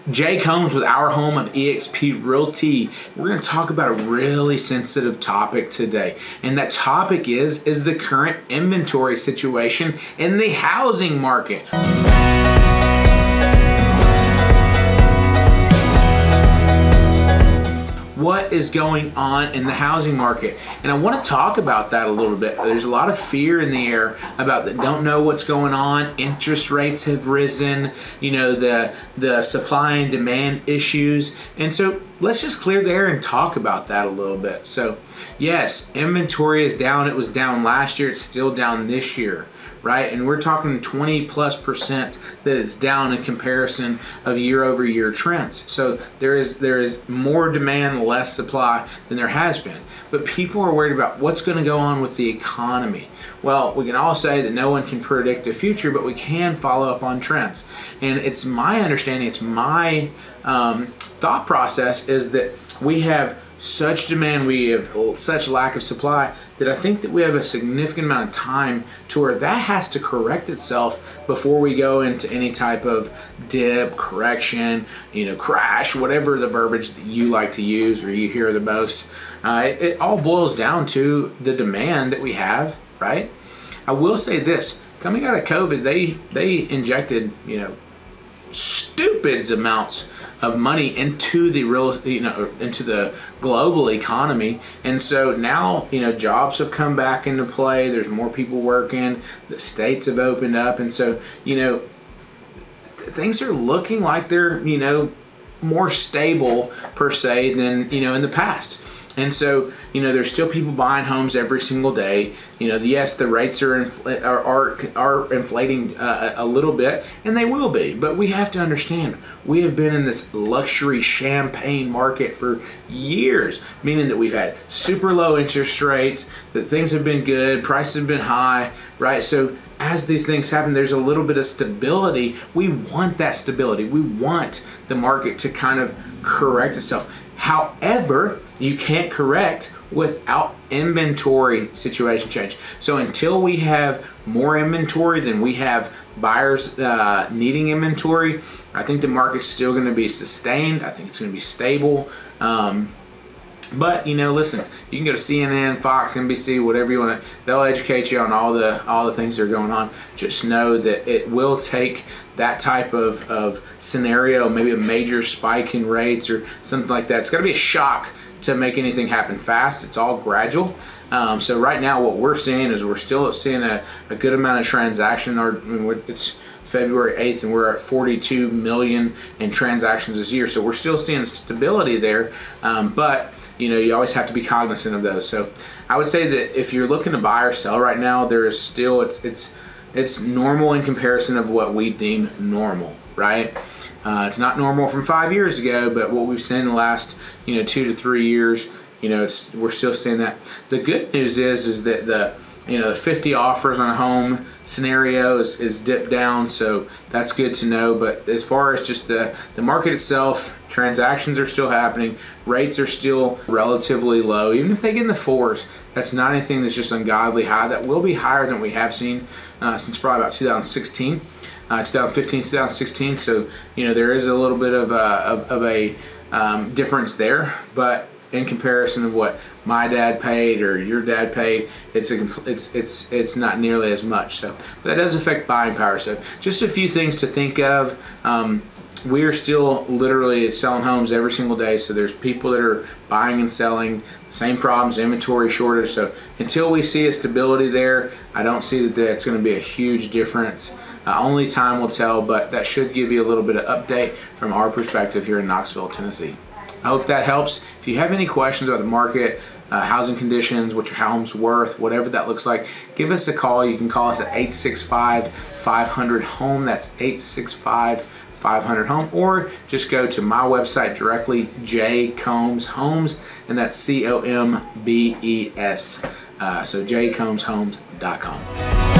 Jay Combs with Our Home of eXp Realty. We're going to talk about a really sensitive topic today. And that topic is the current inventory situation in the housing market. What is going on in the housing market? And I want to talk about that a little bit. There's a lot of fear in the air about that don't know what's going on. Interest rates have risen, the supply and demand issues. And so let's just clear the air and talk about that a little bit. So yes, inventory is down. It was down last year. It's still down this year, right? And we're talking 20+% that is down in comparison of year-over-year trends. So there is more demand, less supply than there has been. But people are worried about what's going to go on with the economy. Well, we can all say that no one can predict the future, but we can follow up on trends. And it's my understanding, it's my thought process is that we have such demand, we have such lack of supply that I think that we have a significant amount of time to where that has to correct itself before we go into any type of dip, correction, crash, whatever the verbiage that you like to use or you hear the most. It all boils down to the demand that we have, right? I will say this, coming out of COVID, they injected, stupid amounts of money into the into the global economy, and so now jobs have come back into play. There's more people working. The states have opened up, and so things are looking like they're more stable per se than in the past. And so, there's still people buying homes every single day. Yes, the rates are inflating a little bit, and they will be. But we have to understand, we have been in this luxury champagne market for years, meaning that we've had super low interest rates, that things have been good, prices have been high, right? So as these things happen, there's a little bit of stability. We want that stability. We want the market to kind of correct itself. However, you can't correct without inventory situation change. So until we have more inventory than we have buyers needing inventory, I think the market's still going to be sustained. I think it's going to be stable. But listen, you can go to CNN, Fox, NBC, whatever you want to. They'll educate you on all the things that are going on. Just know that it will take that type of scenario, maybe a major spike in rates or something like that. It's got to be a shock to make anything happen fast. It's all gradual. So right now, what we're seeing is we're still seeing a good amount of transaction. It's February 8th, and we're at 42 million in transactions this year. So we're still seeing stability there, but you always have to be cognizant of those. So I would say that if you're looking to buy or sell right now, there is still it's normal in comparison of what we deem normal, right? It's not normal from 5 years ago, but what we've seen in the last 2 to 3 years, we're still seeing that. The good news is that the 50 offers on a home scenario is dipped down, so that's good to know. But as far as just the market itself, transactions are still happening, rates are still relatively low. Even if they get in the fours, that's not anything that's just ungodly high. That will be higher than we have seen since probably about 2015, 2016. So there is a little bit of a difference there, but in comparison of what my dad paid or your dad paid, it's not nearly as much. So, but that does affect buying power. So, just a few things to think of. We are still literally selling homes every single day. So there's people that are buying and selling, same problems, inventory shortage. So until we see a stability there, I don't see that it's going to be a huge difference. Only time will tell, but that should give you a little bit of update from our perspective here in Knoxville, Tennessee. I hope that helps. If you have any questions about the market, housing conditions, what your home's worth, whatever that looks like, give us a call. You can call us at 865-500-HOME. That's 865-500-HOME. Or just go to my website directly, J Combs Homes, and that's COMBES. So jcombshomes.com.